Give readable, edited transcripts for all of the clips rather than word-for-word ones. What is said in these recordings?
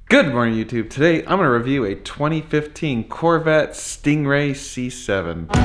Good morning, YouTube. Today I'm going to review a 2015 Corvette Stingray C7.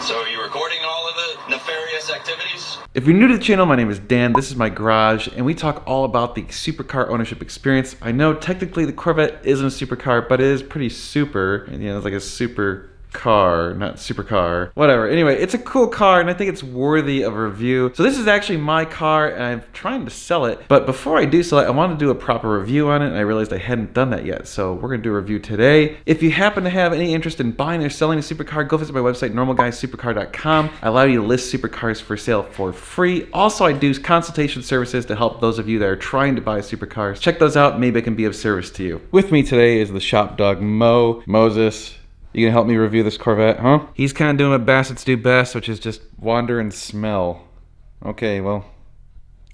So are you recording all of the nefarious activities? If you're new to the channel, my name is Dan, this is my garage, and we talk all about the supercar ownership experience. I know technically the Corvette isn't a supercar, but it is pretty super, and it's like a super car, not supercar, whatever. Anyway, it's a cool car and I think it's worthy of a review. So this is actually my car and I'm trying to sell it, but before I do sell it, I want to do a proper review on it and I realized I hadn't done that yet. So we're gonna do a review today. If you happen to have any interest in buying or selling a supercar, go visit my website, normalguysupercar.com. I allow you to list supercars for sale for free. Also, I do consultation services to help those of you that are trying to buy supercars. Check those out, maybe I can be of service to you. With me today is the shop dog, Moses. You gonna help me review this Corvette, huh? He's kind of doing what Bassets do best, which is just wander and smell. Okay, well,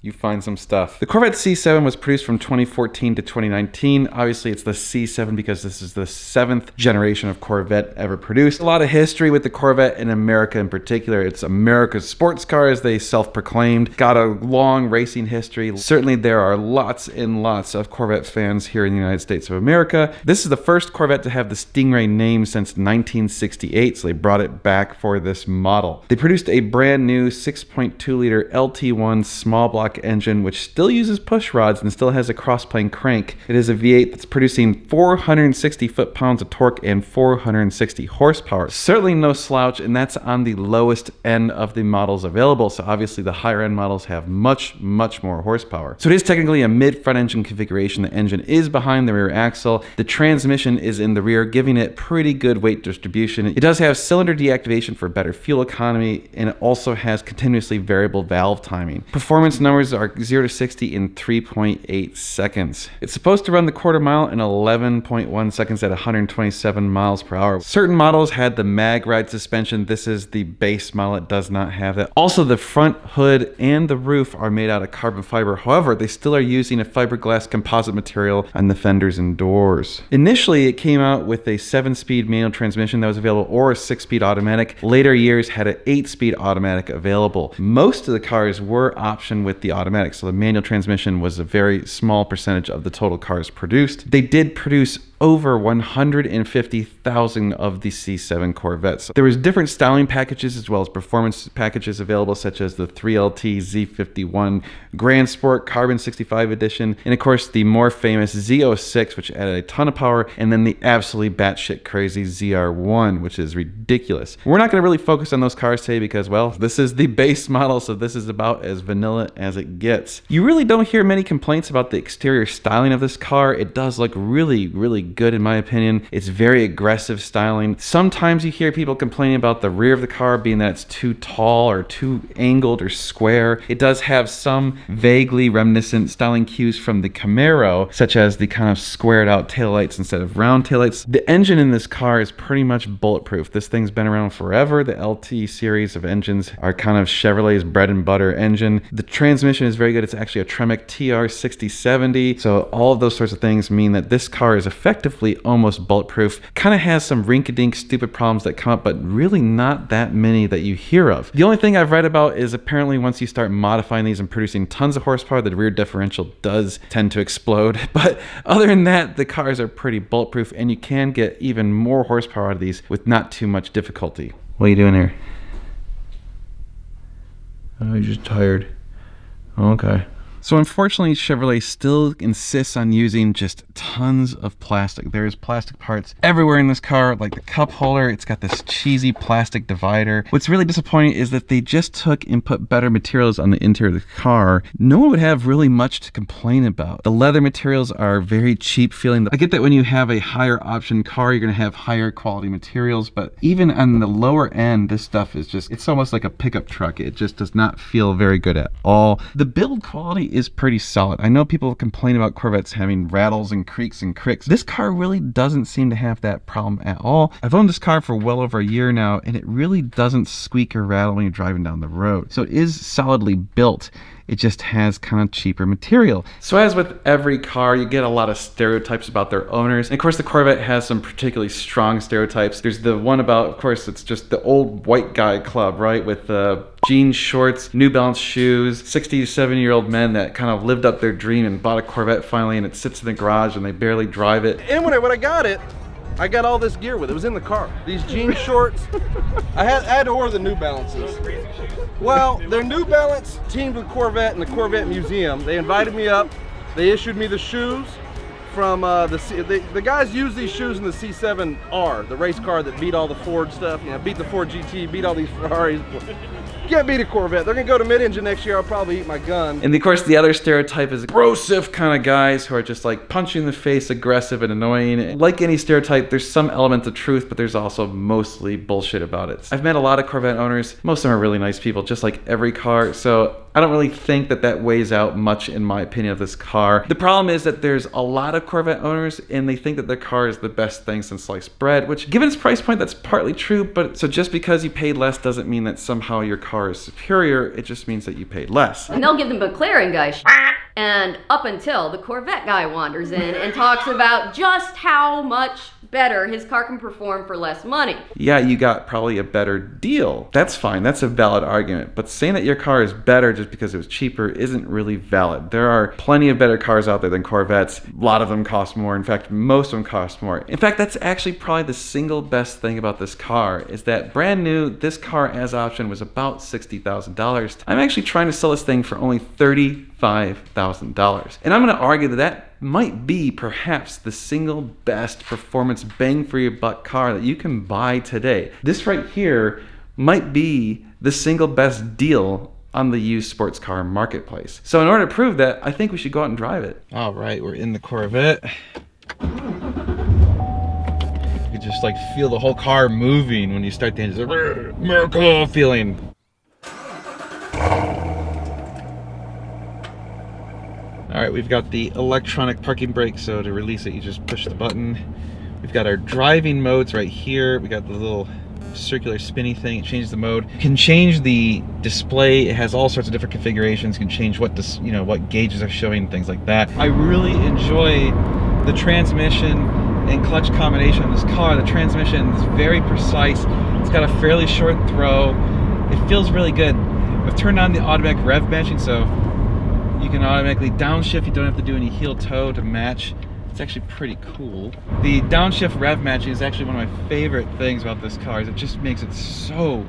you find some stuff. The Corvette C7 was produced from 2014 to 2019. Obviously, it's the C7 because this is the 7th generation of Corvette ever produced. A lot of history with the Corvette in America in particular. It's America's sports car, as they self-proclaimed. Got a long racing history. Certainly, there are lots and lots of Corvette fans here in the United States of America. This is the first Corvette to have the Stingray name since 1968, so they brought it back for this model. They produced a brand new 6.2-liter LT1 small block engine, which still uses push rods and still has a cross-plane crank. It is a V8 that's producing 460 foot-pounds of torque and 460 horsepower. Certainly no slouch, and that's on the lowest end of the models available. So obviously the higher end models have much more horsepower. So it is technically a mid front engine configuration. The engine is behind the rear axle. The transmission is in the rear, giving it pretty good weight distribution. It does have cylinder deactivation for better fuel economy, and it also has continuously variable valve timing. Performance numbers are 0 to 60 in 3.8 seconds. It's supposed to run the quarter mile in 11.1 seconds at 127 miles per hour. Certain models had the mag ride suspension. This is the base model. It does not have that. Also, the front hood and the roof are made out of carbon fiber. However, they still are using a fiberglass composite material on the fenders and doors. Initially, it came out with a 7-speed manual transmission that was available, or a 6-speed automatic. Later years had an 8-speed automatic available. Most of the cars were optioned with the automatic, so the manual transmission was a very small percentage of the total cars produced. They did produce over 150,000 of the C7 Corvettes. There was different styling packages as well as performance packages available, such as the 3LT Z51 Grand Sport Carbon 65 edition, and of course the more famous Z06, which added a ton of power, and then the absolutely batshit crazy ZR1, which is ridiculous. We're not going to really focus on those cars today because, well, this is the base model, so this is about as vanilla as it gets. You really don't hear many complaints about the exterior styling of this car. It does look really good in my opinion. It's very aggressive styling. Sometimes you hear people complaining about the rear of the car being that it's too tall or too angled or square. It does have some vaguely reminiscent styling cues from the Camaro, such as the kind of squared out taillights instead of round taillights. The engine in this car is pretty much bulletproof. This thing's been around forever. The LT series of engines are kind of Chevrolet's bread and butter engine. The transmission is very good. It's actually a Tremec TR6070. So all of those sorts of things mean that this car is effectively almost bulletproof. Kind of has some rink-a-dink stupid problems that come up, but really not that many that you hear of. The only thing I've read about is apparently once you start modifying these and producing tons of horsepower, the rear differential does tend to explode. But other than that, the cars are pretty bulletproof and you can get even more horsepower out of these with not too much difficulty. What are you doing here? Oh, you're just tired. Okay. So unfortunately, Chevrolet still insists on using just tons of plastic. There's plastic parts everywhere in this car, like the cup holder. It's got this cheesy plastic divider. What's really disappointing is that they just took and put better materials on the interior of the car. No one would have really much to complain about. The leather materials are very cheap feeling. I get that when you have a higher option car, you're gonna have higher quality materials, but even on the lower end, this stuff is just, it's almost like a pickup truck. It just does not feel very good at all. The build quality is pretty solid. I know people complain about Corvettes having rattles and creaks and cricks. This car really doesn't seem to have that problem at all. I've owned this car for well over a year now, and it really doesn't squeak or rattle when you're driving down the road. So it is solidly built. It just has kind of cheaper material. So as with every car, you get a lot of stereotypes about their owners. And of course, the Corvette has some particularly strong stereotypes. There's the one about, of course, it's just the old white guy club, right? With jeans, shorts, New Balance shoes, 60 to 70-year-old men that kind of lived up their dream and bought a Corvette finally, and it sits in the garage and they barely drive it. And when I got it, I got all this gear with it. It was in the car. These jean shorts. I had to order the New Balances. Well, they're New Balance teamed with Corvette and the Corvette Museum. They invited me up. They issued me the shoes from the guys use these shoes in the C7R, the race car that beat all the Ford stuff. You know, beat the Ford GT, beat all these Ferraris. Can't beat a Corvette. They're gonna go to mid-engine next year. I'll probably eat my gun. And of course, the other stereotype is corrosive kind of guys who are just like punching in the face, aggressive and annoying. Like any stereotype, there's some element of truth, but there's also mostly bullshit about it. I've met a lot of Corvette owners. Most of them are really nice people, just like every car. So I don't really think that weighs out much in my opinion of this car. The problem is that there's a lot of Corvette owners and they think that their car is the best thing since sliced bread, which given its price point, that's partly true. But so just because you paid less doesn't mean that somehow your car is superior. It just means that you paid less. And they'll give the McLaren guy and up until the Corvette guy wanders in and talks about just how much better his car can perform for less money. Yeah, you got probably a better deal. That's fine. That's a valid argument. But saying that your car is better just because it was cheaper isn't really valid. There are plenty of better cars out there than Corvettes. A lot of them cost more. In fact, most of them cost more. In fact, that's actually probably the single best thing about this car is that brand new, this car as option was about $60,000. I'm actually trying to sell this thing for only $35,000. And I'm going to argue that might be perhaps the single best performance bang for your buck car that you can buy today. This right here might be the single best deal on the used sports car marketplace. So in order to prove that, I think we should go out and drive it. All right, we're in the Corvette. You can just like feel the whole car moving when you start the engine. Miracle feeling. All right, we've got the electronic parking brake, so to release it, you just push the button. We've got our driving modes right here. We got the little circular spinny thing. It changes the mode. You can change the display. It has all sorts of different configurations. You can change what what gauges are showing, things like that. I really enjoy the transmission and clutch combination of this car. The transmission is very precise. It's got a fairly short throw. It feels really good. I've turned on the automatic rev matching, so you can automatically downshift. You don't have to do any heel toe to match. It's actually pretty cool. The downshift rev matching is actually one of my favorite things about this car. It just makes it so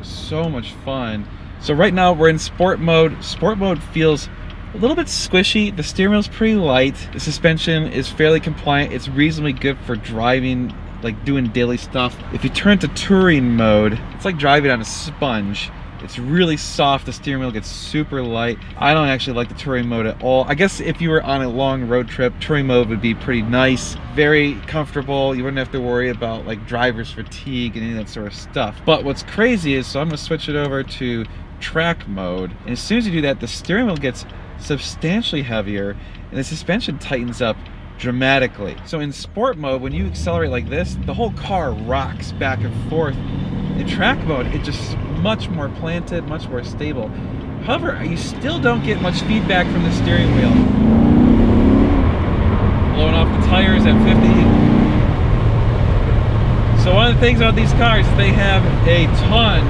much fun. So right now we're in sport mode. Sport mode feels a little bit squishy. The steering wheel's pretty light. The suspension is fairly compliant. It's reasonably good for driving, like doing daily stuff. If you turn to touring mode, it's like driving on a sponge. It's really soft. The steering wheel gets super light. I don't actually like the touring mode at all. I guess if you were on a long road trip, touring mode would be pretty nice. Very comfortable. You wouldn't have to worry about like driver's fatigue and any of that sort of stuff. But what's crazy is, so I'm gonna switch it over to track mode. And as soon as you do that, the steering wheel gets substantially heavier and the suspension tightens up dramatically. So in sport mode, when you accelerate like this, the whole car rocks back and forth. In track mode, it just much more planted, much more stable. However, you still don't get much feedback from the steering wheel. Blowing off the tires at 50. So one of the things about these cars is they have a ton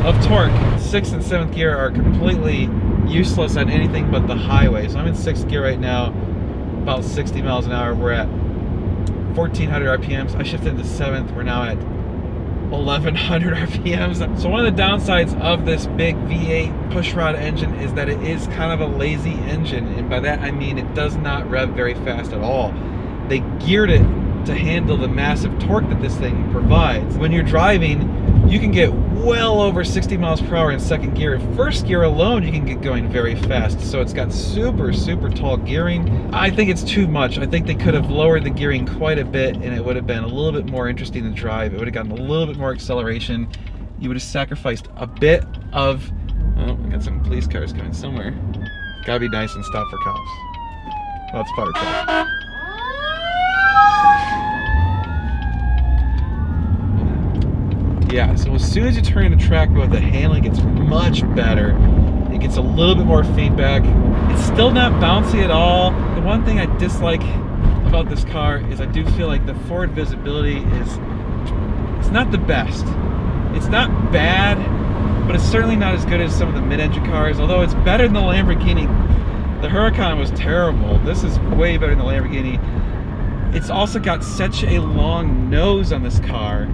of torque. 6th and 7th gear are completely useless on anything but the highway. So I'm in 6th gear right now, about 60 miles an hour. We're at 1400 RPMs. I shifted into 7th. We're now at 1100 RPMs. So one of the downsides of this big V8 pushrod engine is that it is kind of a lazy engine, and by that I mean it does not rev very fast at all. They geared it to handle the massive torque that this thing provides. When you're driving, you can get well over 60 miles per hour in 2nd gear. In 1st gear alone, you can get going very fast. So it's got super tall gearing. I think it's too much. I think they could have lowered the gearing quite a bit and it would have been a little bit more interesting to drive. It would have gotten a little bit more acceleration. You would have sacrificed a bit of, oh, we got some police cars coming somewhere. Gotta be nice and stop for cops. Well, it's fire truck. Yeah, so as soon as you turn into track mode, the handling gets much better. It gets a little bit more feedback. It's still not bouncy at all. The one thing I dislike about this car is I do feel like the forward visibility it's not the best. It's not bad, but it's certainly not as good as some of the mid-engine cars, although it's better than the Lamborghini. The Huracan was terrible. This is way better than the Lamborghini. It's also got such a long nose on this car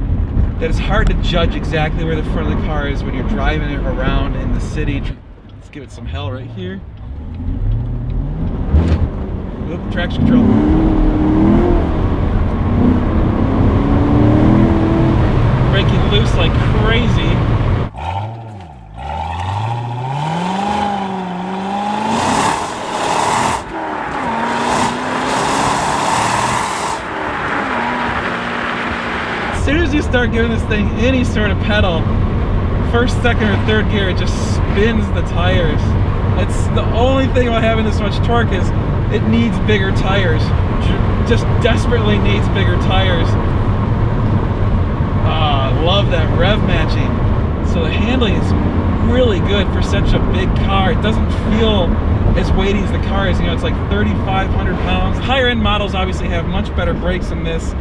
that it's hard to judge exactly where the front of the car is when you're driving it around in the city. Let's give it some hell right here. Oop, traction control. Breaking loose like crazy. As soon as you start giving this thing any sort of pedal, first, second, or third gear, it just spins the tires. That's the only thing about having this much torque is it needs bigger tires. Just desperately needs bigger tires. I love that rev matching. So the handling is really good for such a big car. It doesn't feel as weighty as the car is. You know, it's like 3,500 pounds. Higher end models obviously have much better brakes than this.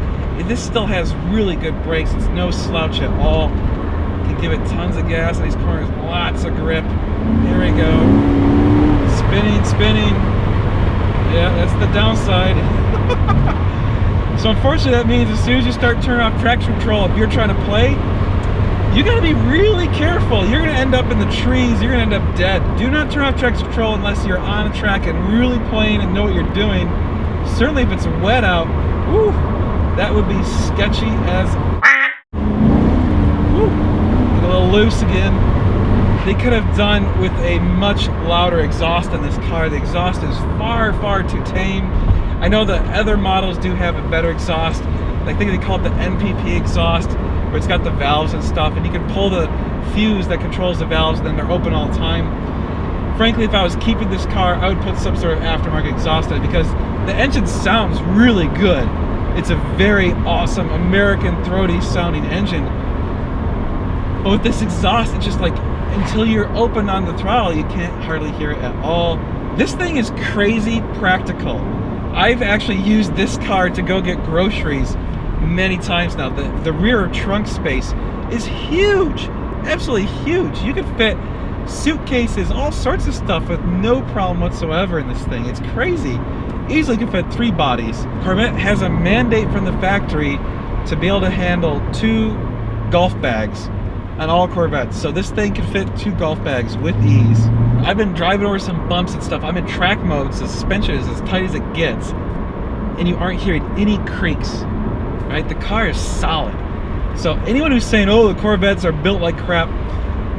This still has really good brakes. It's no slouch at all. You can give it tons of gas in these corners, lots of grip. Here we go. Spinning, spinning. Yeah, that's the downside. So unfortunately that means as soon as you start turning off traction control, if you're trying to play, you gotta be really careful. You're gonna end up in the trees, you're gonna end up dead. Do not turn off traction control unless you're on a track and really playing and know what you're doing. Certainly if it's wet out, whew, that would be sketchy as whew, get a little loose again. They could have done with a much louder exhaust in this car. The exhaust is far, far too tame. I know the other models do have a better exhaust. I think they call it the NPP exhaust, where it's got the valves and stuff, and you can pull the fuse that controls the valves, and then they're open all the time. Frankly, if I was keeping this car, I would put some sort of aftermarket exhaust in it because the engine sounds really good. It's a very awesome American throaty sounding engine. But with this exhaust, it's just like, until you're open on the throttle, you can't hardly hear it at all. This thing is crazy practical. I've actually used this car to go get groceries many times now. The rear trunk space is huge, absolutely huge. You could fit suitcases, all sorts of stuff with no problem whatsoever in this thing. It's crazy. Easily could fit 3 bodies. Corvette has a mandate from the factory to be able to handle 2 golf bags on all Corvettes. So this thing can fit 2 golf bags with ease. I've been driving over some bumps and stuff. I'm in track mode, so the suspension is as tight as it gets. And you aren't hearing any creaks, right? The car is solid. So anyone who's saying, oh, the Corvettes are built like crap,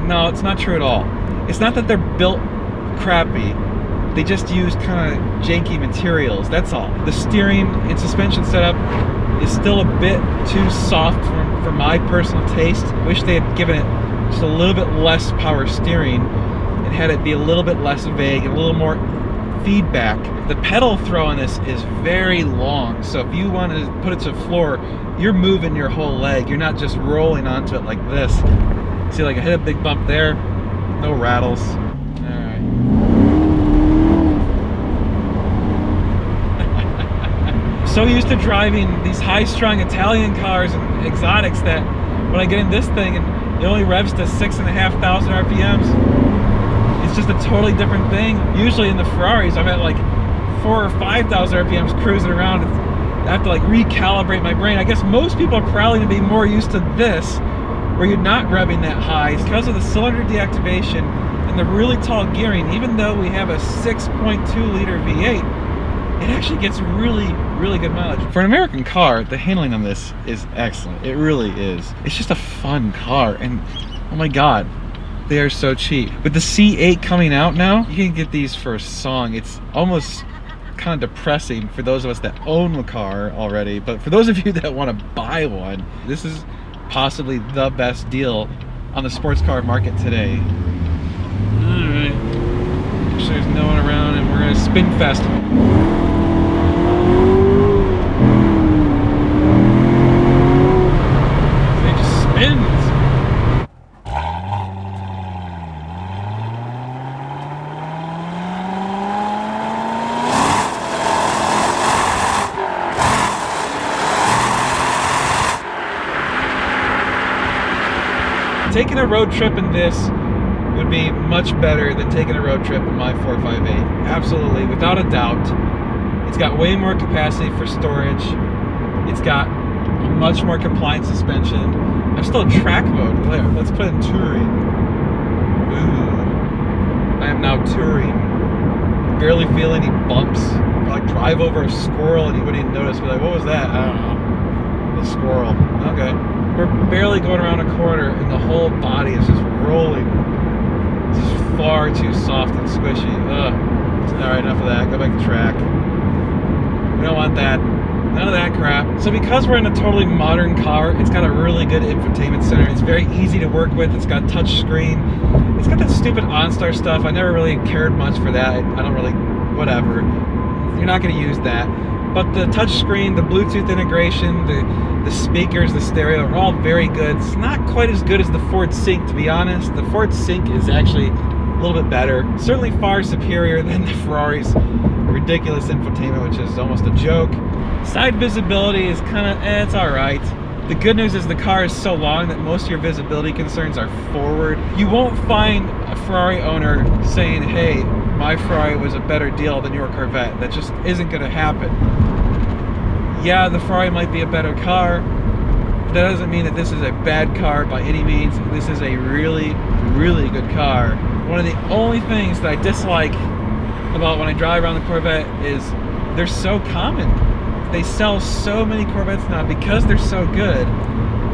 no, it's not true at all. It's not that they're built crappy. They just use kind of janky materials, that's all. The steering and suspension setup is still a bit too soft for my personal taste. Wish they had given it just a little bit less power steering and had it be a little bit less vague and a little more feedback. The pedal throw on this is very long, so if you want to put it to the floor, you're moving your whole leg. You're not just rolling onto it like this. See, like I hit a big bump there, no rattles. So used to driving these high-strung Italian cars and exotics that when I get in this thing and it only revs to 6,500 RPMs, it's just a totally different thing. Usually in the Ferraris, I'm at like 4,000 or 5,000 RPMs cruising around. I have to like recalibrate my brain. I guess most people are probably gonna be more used to this, where you're not revving that high because of the cylinder deactivation and the really tall gearing. Even though we have a 6.2 liter V8, it actually gets really, really good mileage. For an American car, the handling on this is excellent. It really is. It's just a fun car, and oh my God, they are so cheap. With the C8 coming out now, you can get these for a song. It's almost kind of depressing for those of us that own the car already, but for those of you that want to buy one, this is possibly the best deal on the sports car market today. All right, make sure there's no one around, and we're gonna spin fest. It just spins. taking a road trip in this would be much better than taking a road trip in my 458. Absolutely, without a doubt. It's got way more capacity for storage. It's got a much more compliant suspension. I'm still in track mode. There, let's put in touring. Ooh, I am now touring. Barely feel any bumps. Like drive over a squirrel and you wouldn't even notice. Be like, what was that? I don't know. The squirrel. Okay. We're barely going around a corner and the whole body is just rolling. This is far too soft and squishy. Ugh. Alright, enough of that. Go back to track. We don't want that. None of that crap. So because we're in a totally modern car, it's got a really good infotainment center. It's very easy to work with. It's got touch screen. It's got that stupid OnStar stuff. I never really cared much for that. I don't really, whatever. You're not going to use that. But the touch screen, the Bluetooth integration, the speakers, the stereo are all very good. It's not quite as good as the Ford Sync, to be honest. The Ford Sync is actually a little bit better. Certainly far superior than the Ferrari's ridiculous infotainment, which is almost a joke. Side visibility is kind of, it's alright. The good news is the car is so long that most of your visibility concerns are forward. You won't find a Ferrari owner saying, hey, my Ferrari was a better deal than your Corvette. That just isn't going to happen. Yeah, the Ferrari might be a better car, but that doesn't mean that this is a bad car by any means. This is a really, really good car. One of the only things that I dislike about when I drive around the Corvette is they're so common. They sell so many Corvettes now because they're so good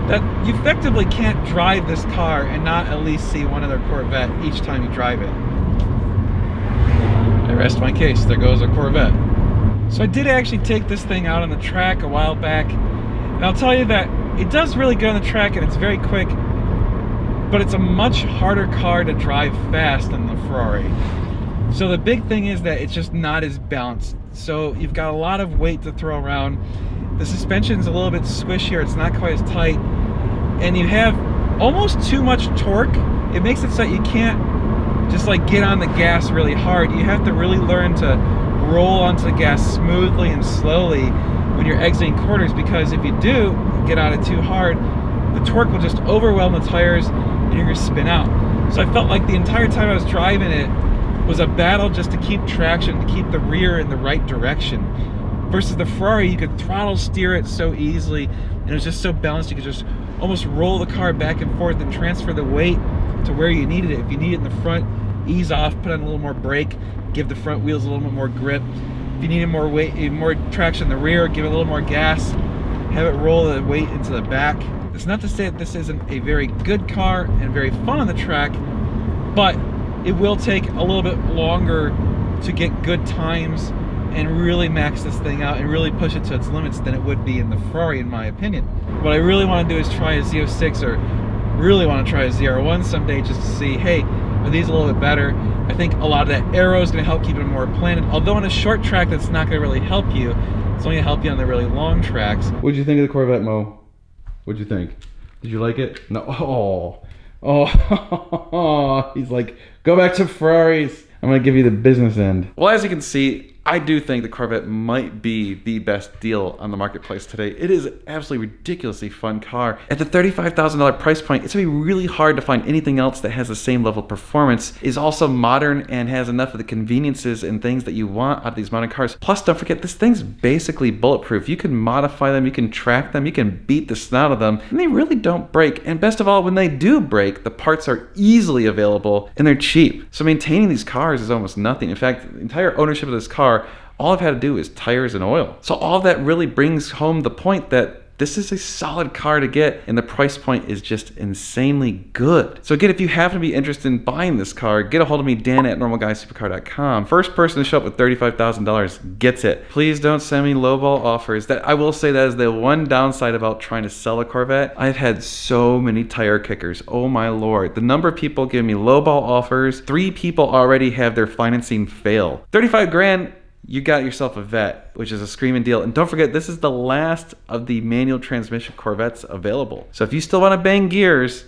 that you effectively can't drive this car and not at least see one other Corvette each time you drive it. I rest my case. There goes a Corvette. So I did actually take this thing out on the track a while back, and I'll tell you that it does really good on the track and it's very quick, but it's a much harder car to drive fast than the Ferrari. So the big thing is that it's just not as balanced. So you've got a lot of weight to throw around. The suspension's a little bit squishier, it's not quite as tight, and you have almost too much torque. It makes it so that you can't just like get on the gas really hard. You have to really learn to roll onto the gas smoothly and slowly when you're exiting corners, because if you do get on it too hard, the torque will just overwhelm the tires and you're gonna spin out. So I felt like the entire time I was driving it was a battle just to keep traction, to keep the rear in the right direction. Versus the Ferrari, you could throttle steer it so easily, and it was just so balanced, you could just almost roll the car back and forth and transfer the weight to where you needed it. If you need it in the front, ease off, put on a little more brake, give the front wheels a little bit more grip. If you needed more weight, more traction in the rear, give it a little more gas, have it roll the weight into the back. It's not to say that this isn't a very good car and very fun on the track, but it will take a little bit longer to get good times and really max this thing out and really push it to its limits than it would be in the Ferrari, in my opinion. What I really want to do is try a Z06, or really want to try a ZR1 someday, just to see, hey, are these a little bit better? I think a lot of that aero is going to help keep it more planted, although on a short track that's not going to really help you. It's only going to help you on the really long tracks. What'd you think of the Corvette, Mo? What'd you think? Did you like it? No. Oh, he's like, go back to Ferraris. I'm gonna give you the business end. Well, as you can see, I do think the Corvette might be the best deal on the marketplace today. It is an absolutely ridiculously fun car. At the $35,000 price point, it's gonna be really hard to find anything else that has the same level of performance, is also modern, and has enough of the conveniences and things that you want out of these modern cars. Plus, don't forget, this thing's basically bulletproof. You can modify them, you can track them, you can beat the snout of them, and they really don't break. And best of all, when they do break, the parts are easily available and they're cheap. So maintaining these cars is almost nothing. In fact, the entire ownership of this car, all I've had to do is tires and oil. So all of that really brings home the point that this is a solid car to get, and the price point is just insanely good. So again, if you happen to be interested in buying this car, get a hold of me, Dan at normalguysupercar.com. First person to show up with $35,000 gets it. Please don't send me lowball offers. That, I will say, that is the one downside about trying to sell a Corvette. I've had so many tire kickers. Oh my Lord. The number of people giving me lowball offers, 3 people already have their financing fail. 35 grand, you got yourself a vet, which is a screaming deal. And don't forget, this is the last of the manual transmission Corvettes available. So if you still want to bang gears,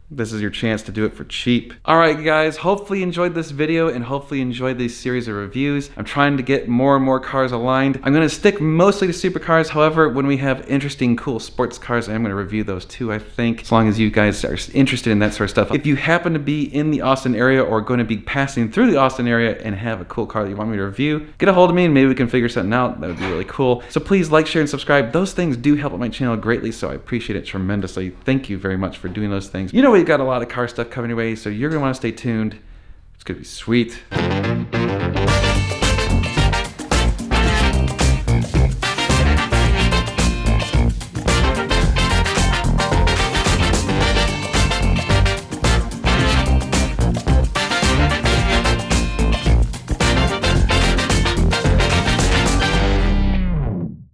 this is your chance to do it for cheap. Alright guys, hopefully you enjoyed this video and hopefully you enjoyed this series of reviews. I'm trying to get more and more cars aligned. I'm going to stick mostly to supercars, however, when we have interesting, cool sports cars, I'm going to review those too, I think, as long as you guys are interested in that sort of stuff. If you happen to be in the Austin area or going to be passing through the Austin area and have a cool car that you want me to review, get a hold of me and maybe we can figure something out. That would be really cool. So please like, share, and subscribe. Those things do help out my channel greatly, so I appreciate it tremendously. Thank you very much for doing those things. You know we've got a lot of car stuff coming your way, so you're going to want to stay tuned. It's going to be sweet.